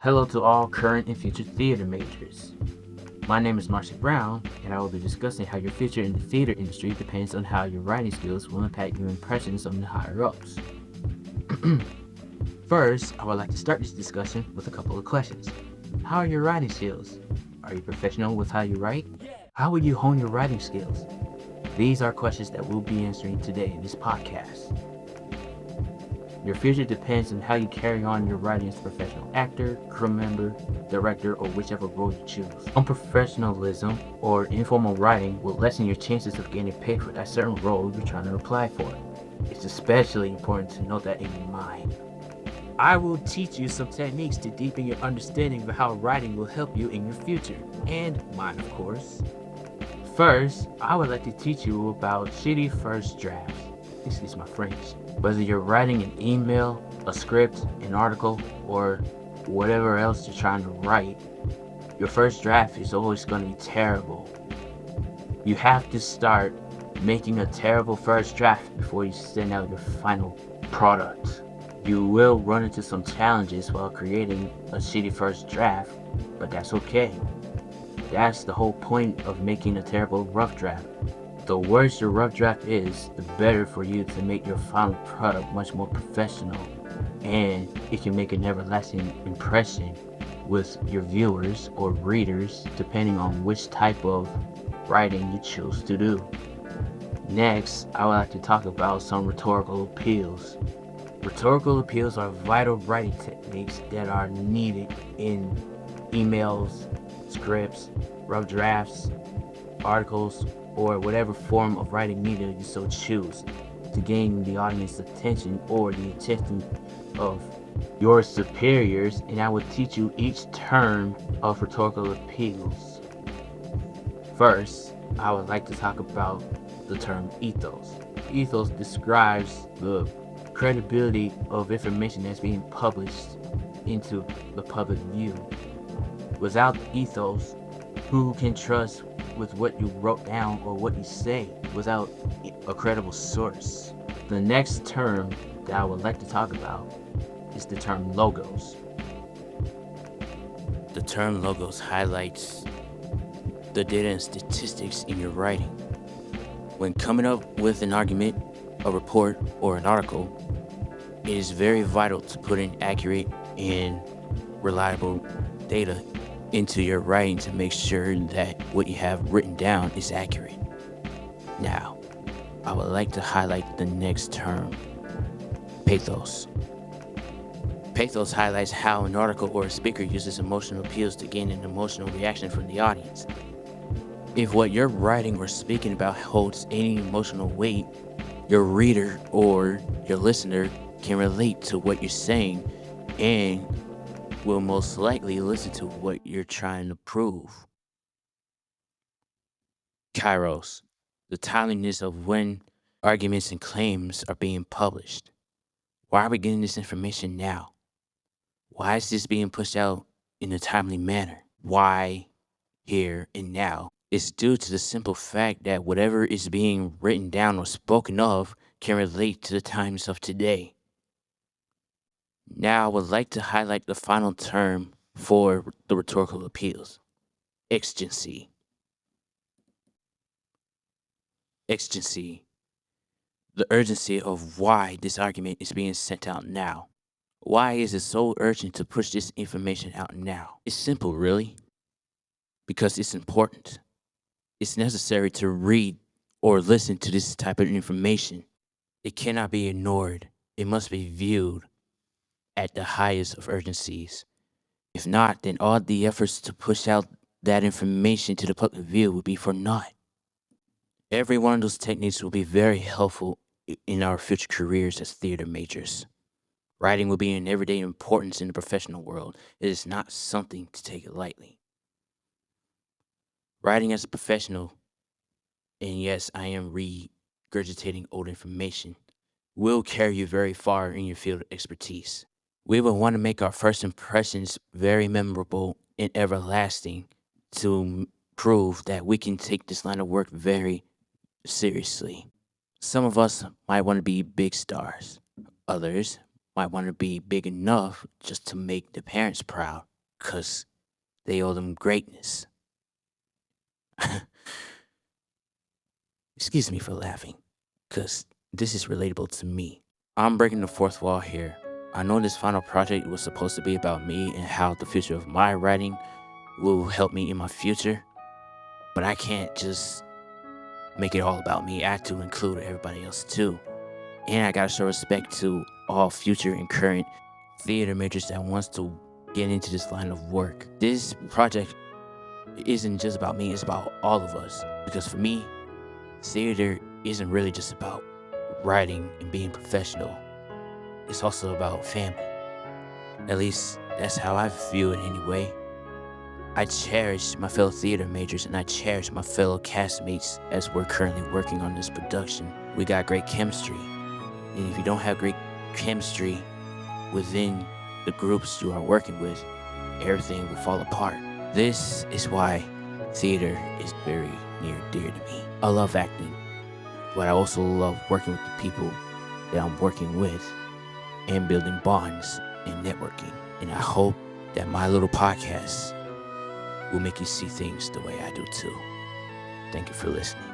Hello to all current and future theater majors. My name is Marcy Brown, and I will be discussing how your future in the theater industry depends on how your writing skills will impact your impressions on the higher ups. First, I would like to start this discussion with a couple of questions. How are your writing skills? Are you professional with how you write? How will you hone your writing skills? These are questions that we'll be answering today in this podcast. Your future depends on how you carry on your writing as a professional actor, crew member, director, or whichever role you choose. Unprofessionalism or informal writing will lessen your chances of getting paid for that certain role you're trying to apply for. It's especially important to note that in your mind. I will teach you some techniques to deepen your understanding of how writing will help you in your future, and mine, of course. First, I would like to teach you about shitty first drafts. Excuse my French. Whether you're writing an email, a script, an article, or whatever else you're trying to write, your first draft is always going to be terrible. You have to start making a terrible first draft before you send out your final product. You will run into some challenges while creating a shitty first draft, but that's okay. That's the whole point of making a terrible rough draft. The worse your rough draft is, the better for you to make your final product much more professional, and it can make an everlasting impression with your viewers or readers depending on which type of writing you choose to do. Next, I would like to talk about some rhetorical appeals. Rhetorical appeals are vital writing techniques that are needed in emails, scripts, rough drafts, articles, or whatever form of writing media you so choose to gain the audience's attention or the attention of your superiors, and I will teach you each term of rhetorical appeals. First, I would like to talk about the term ethos. Ethos describes the credibility of information that's being published into the public view. Without ethos, who can trust with what you wrote down or what you say without a credible source? The next term that I would like to talk about is the term logos. The term logos highlights the data and statistics in your writing. When coming up with an argument, a report, or an article, it is very vital to put in accurate and reliable data into your writing to make sure that what you have written down is accurate. Now, I would like to highlight the next term, pathos. Pathos highlights how an article or a speaker uses emotional appeals to gain an emotional reaction from the audience. If what you're writing or speaking about holds any emotional weight, your reader or your listener can relate to what you're saying and will most likely listen to what you're trying to prove. Kairos, the timeliness of when arguments and claims are being published. Why are we getting this information now? Why is this being pushed out in a timely manner? Why, here, and now? It's due to the simple fact that whatever is being written down or spoken of can relate to the times of today. Now, I would like to highlight the final term for the rhetorical appeals, exigency. Exigency, the urgency of why this argument is being sent out now. Why is it so urgent to push this information out now? It's simple, really. Because it's important. It's necessary to read or listen to this type of information. It cannot be ignored. It must be viewed at the highest of urgencies. If not, then all the efforts to push out that information to the public view would be for naught. Every one of those techniques will be very helpful in our future careers as theater majors. Writing will be an everyday importance in the professional world. It is not something to take lightly. Writing as a professional, and yes, I am regurgitating old information, will carry you very far in your field of expertise. We will want to make our first impressions very memorable and everlasting to prove that we can take this line of work very seriously. Some of us might want to be big stars. Others might want to be big enough just to make the parents proud. because they owe them greatness. Excuse me for laughing, because this is relatable to me. I'm breaking the fourth wall here. I know this final project was supposed to be about me and how the future of my writing will help me in my future, but I can't just make it all about me. I have to include everybody else too. And I gotta show respect to all future and current theater majors that wants to get into this line of work. This project isn't just about me, it's about all of us. Because for me, theater isn't really just about writing and being professional. It's also about family. At least that's how I view it anyway. I cherish my fellow theater majors and I cherish my fellow castmates as we're currently working on this production. We got great chemistry. And if you don't have great chemistry within the groups you are working with, everything will fall apart. This is why theater is very near and dear to me. I love acting, but I also love working with the people that I'm working with and building bonds and networking. And I hope that my little podcast will make you see things the way I do too. Thank you for listening.